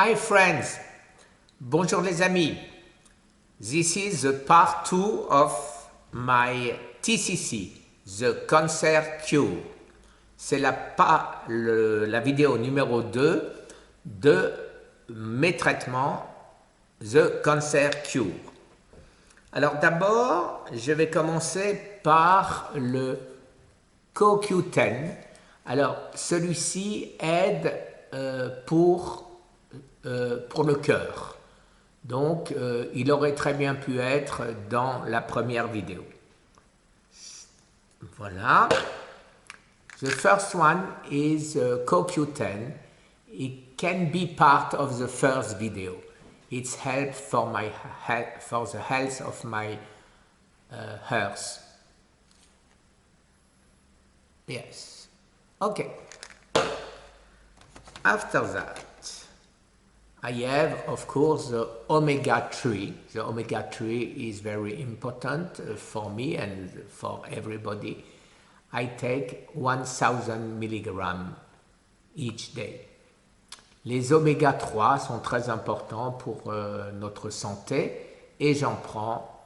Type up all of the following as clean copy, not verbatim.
Hi friends, bonjour les amis. This is the part 2 of my TCC, the Cancer Cure. C'est la vidéo numéro 2 de mes traitements The Cancer Cure. Alors d'abord, je vais commencer par le CoQ10. Alors celui-ci aide pour le cœur. Donc, il aurait très bien pu être dans la première vidéo. Voilà. The first one is CoQ10. It can be part of the first video. It's help for the health of my health. Yes. Okay. After that, I have, of course, the omega-3. The omega-3 is very important for me and for everybody. I take 1000 milligrams each day. Les oméga-3 sont très importants pour notre santé et j'en prends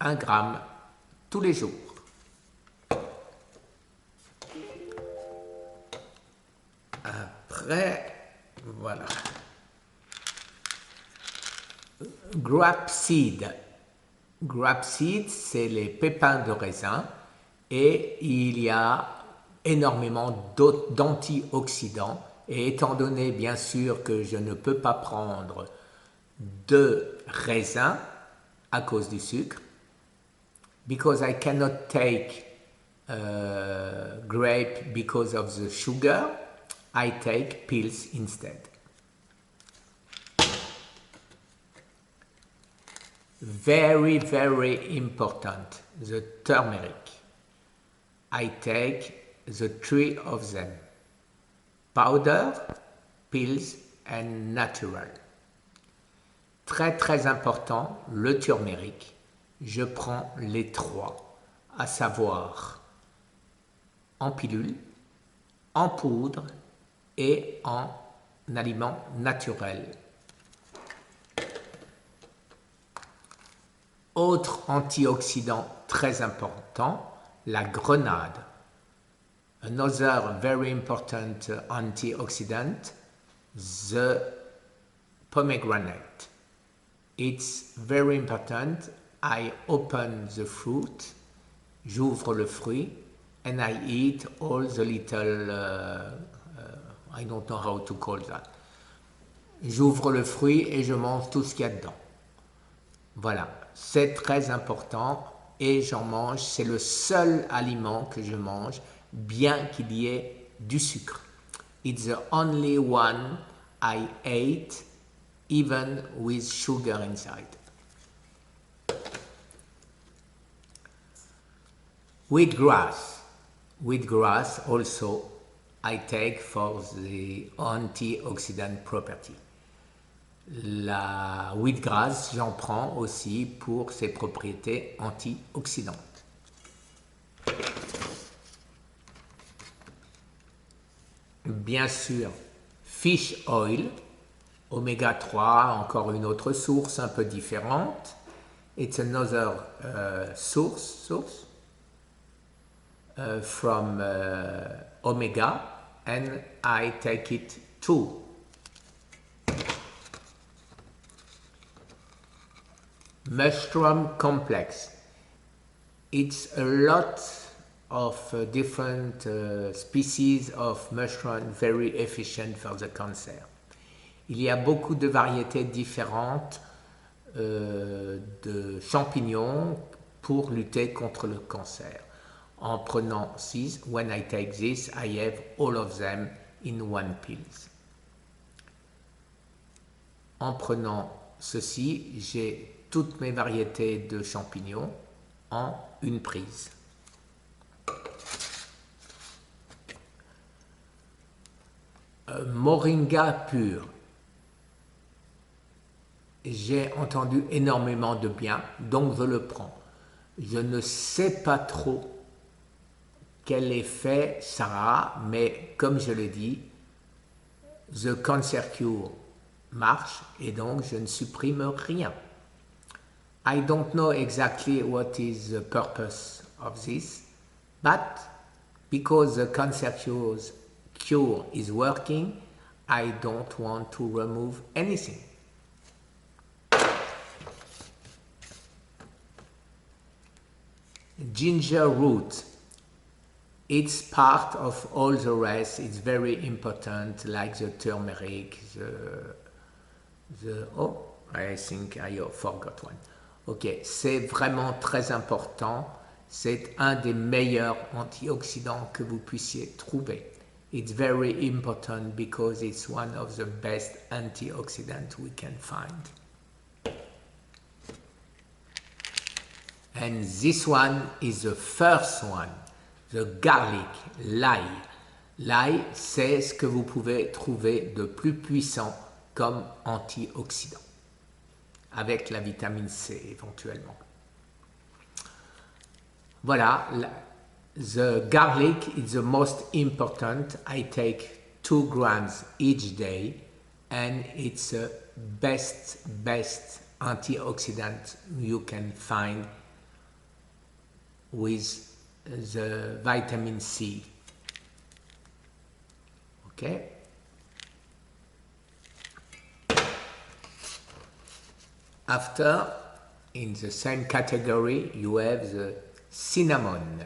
1 gramme tous les jours. Après, voilà. Grape seed. Grape seed, c'est les pépins de raisin et il y a énormément d'antioxydants. Et étant donné, bien sûr, que je ne peux pas prendre de raisin à cause du sucre, because I cannot take grape because of the sugar, I take pills instead. Very, very important, the turmeric. I take the 3 of them. Powder, pills and natural. Très, très important, le turmeric. Je prends les 3, à savoir en pilule, en poudre et en aliment naturel. Autre antioxydant très important, la grenade. Another very important antioxidant, the pomegranate. It's very important. I open the fruit, j'ouvre le fruit, and I eat all the little, I don't know how to call that. J'ouvre le fruit et je mange tout ce qu'il y a dedans. Voilà, c'est très important et j'en mange, c'est le seul aliment que je mange, bien qu'il y ait du sucre. It's the only one I ate, even with sugar inside. Wheatgrass. Wheatgrass also I take for the antioxidant property. La wheatgrass, j'en prends aussi pour ses propriétés antioxydantes. Bien sûr, fish oil, oméga 3, encore une autre source un peu différente. It's another source from omega, and I take it too. Mushroom complex. It's a lot of different species of mushroom, very efficient for the cancer. Il y a beaucoup de variétés différentes de champignons pour lutter contre le cancer. En prenant 6, when I take this, I have all of them in one pills. En prenant ceci, j'ai toutes mes variétés de champignons en une prise. Moringa pur. J'ai entendu énormément de bien, donc je le prends. Je ne sais pas trop quel effet ça a, mais comme je l'ai dit, The Cancer Cure marche et donc je ne supprime rien. I don't know exactly what is the purpose of this, but because the cancer cure is working, I don't want to remove anything. Ginger root, it's part of all the rest, it's very important, like the turmeric, oh, I think I forgot one. Ok, c'est vraiment très important, c'est un des meilleurs antioxydants que vous puissiez trouver. It's very important because it's one of the best antioxidants we can find. And this one is the first one, the garlic, l'ail. L'ail, c'est ce que vous pouvez trouver de plus puissant comme antioxydant, avec la vitamine C éventuellement. Voilà, the garlic is the most important. I take 2 grams each day and it's the best antioxidant you can find with the vitamin C. Okay. After, in the same category, you have the cinnamon.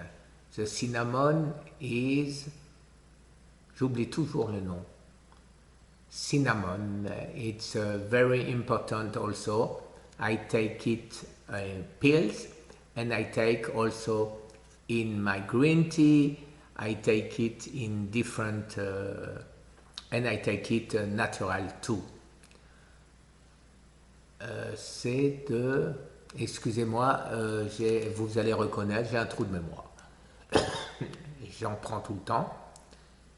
The cinnamon is, j'oublie toujours le nom. Cinnamon, it's very important also. I take it pills, and I take also in my green tea, I take it in different, and I take it natural too. C'est de, excusez-moi, vous allez reconnaître, j'ai un trou de mémoire. J'en prends tout le temps.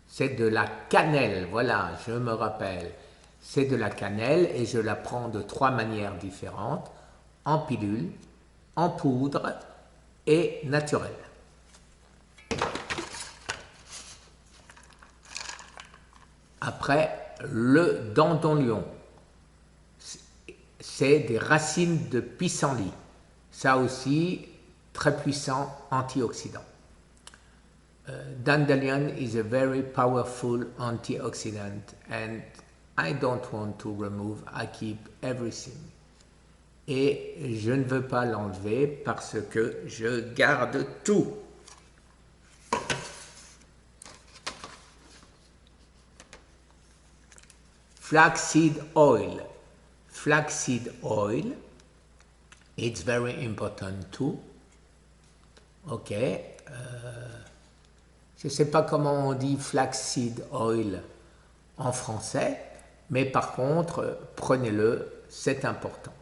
C'est de la cannelle, voilà, je me rappelle. C'est de la cannelle et je la prends de 3 manières différentes, en pilule, en poudre et naturelle. Après, le dandelion, c'est des racines de pissenlit. Ça aussi, très puissant antioxydant. Dandelion is a very powerful antioxidant and I don't want to remove, I keep everything. Et je ne veux pas l'enlever parce que je garde tout. Flaxseed oil. Flaxseed oil, it's very important too. Ok. Je ne sais pas comment on dit flaxseed oil en français, mais par contre, prenez-le, c'est important.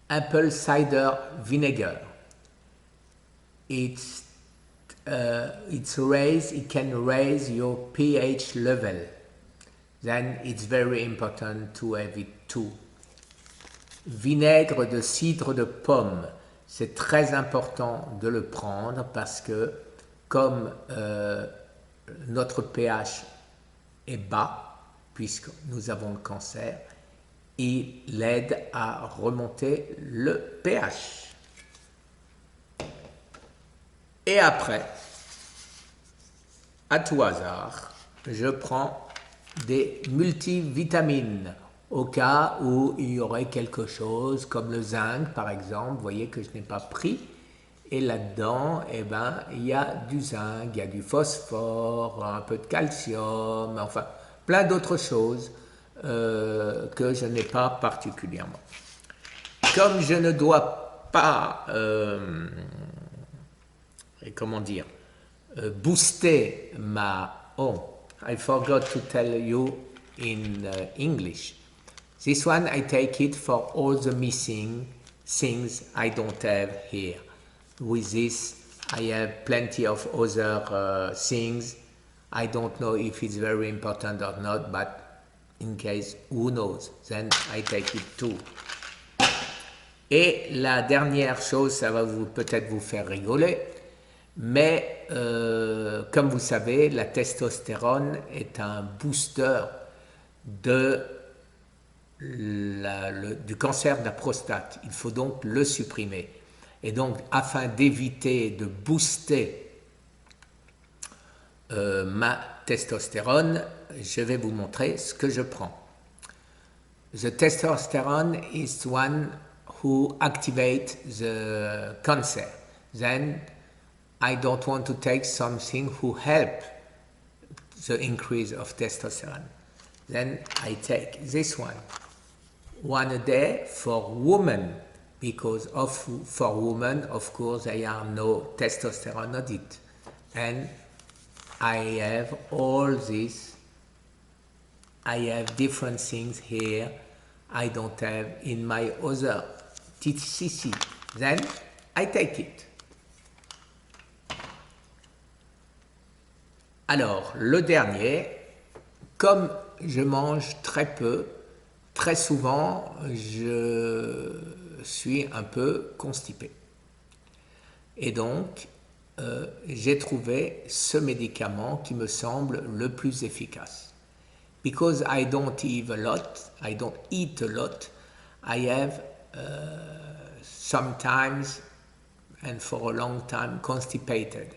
Apple cider vinegar. It can raise your pH level. Then it's very important to have it too. Vinaigre de cidre de pomme. C'est très important de le prendre parce que comme notre pH est bas, puisque nous avons le cancer, il aide à remonter le pH. Et après, à tout hasard, je prends des multivitamines au cas où il y aurait quelque chose comme le zinc par exemple, vous voyez que je n'ai pas pris, et là-dedans, eh ben, il y a du zinc, il y a du phosphore, un peu de calcium, enfin plein d'autres choses que je n'ai pas particulièrement. Comme je ne dois pas, comment dire, booster ma... Oh, I forgot to tell you in English. This one I take it for all the missing things I don't have here. With this I have plenty of other things. I don't know if it's very important or not, but in case, who knows, then I take it too. Et la dernière chose, ça va peut-être vous faire rigoler, Mais comme vous savez, la testostérone est un booster de du cancer de la prostate. Il faut donc le supprimer. Et donc, afin d'éviter de booster ma testostérone, je vais vous montrer ce que je prends. The testosterone is one who activates the cancer. Then I don't want to take something who help the increase of testosterone. Then I take this one a day for women, because for women, of course, there are no testosterone on it. And I have all this. I have different things here I don't have in my other TCC. Then I take it. Alors, le dernier, comme je mange très peu, très souvent, je suis un peu constipé. Et donc, j'ai trouvé ce médicament qui me semble le plus efficace. Because I don't eat a lot, I have sometimes and for a long time constipated.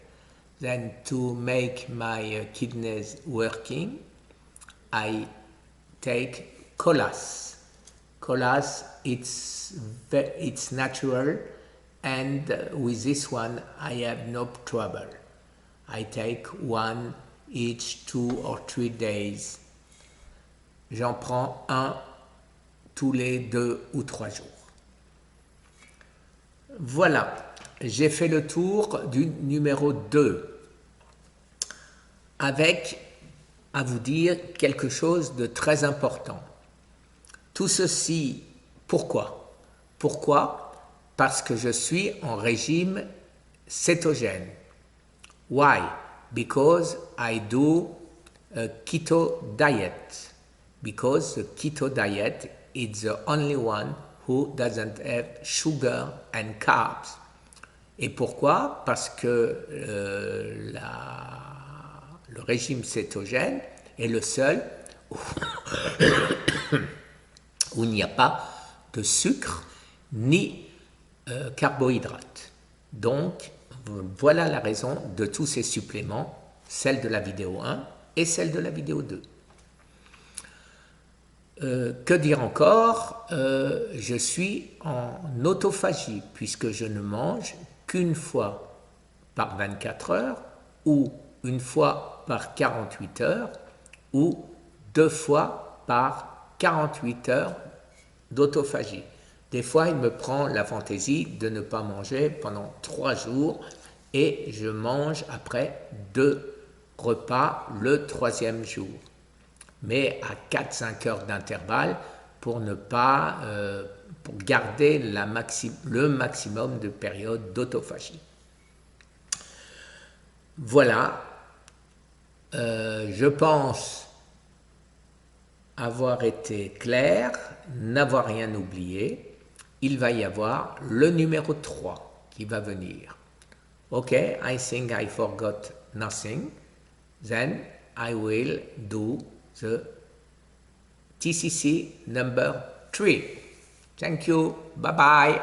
Then to make my kidneys working, I take Colas. Colas, it's natural, and with this one I have no trouble. I take one each 2 or 3 days. J'en prends un tous les 2 ou 3 jours. Voilà, j'ai fait le tour du numéro 2 avec, à vous dire, quelque chose de très important. Tout ceci, pourquoi? Pourquoi? Parce que je suis en régime cétogène. Why? Because I do a keto diet. Because the keto diet is the only one who doesn't have sugar and carbs. Et pourquoi? Parce que le régime cétogène est le seul où il n'y a pas de sucre ni carbohydrates. Donc, voilà la raison de tous ces suppléments, celle de la vidéo 1 et celle de la vidéo 2. Que dire encore? Je suis en autophagie puisque je ne mange qu'une fois par 24 heures ou une fois par 48 heures ou 2 fois par 48 heures d'autophagie. Des fois, il me prend la fantaisie de ne pas manger pendant 3 jours et je mange après 2 repas le 3e jour. Mais à 4-5 heures d'intervalle pour ne pas pour garder le maximum de période d'autophagie. Voilà, je pense avoir été clair, n'avoir rien oublié. Il va y avoir le numéro 3 qui va venir. Ok, I think I forgot nothing. Then I will do the TCC number 3. Thank you. Bye-bye.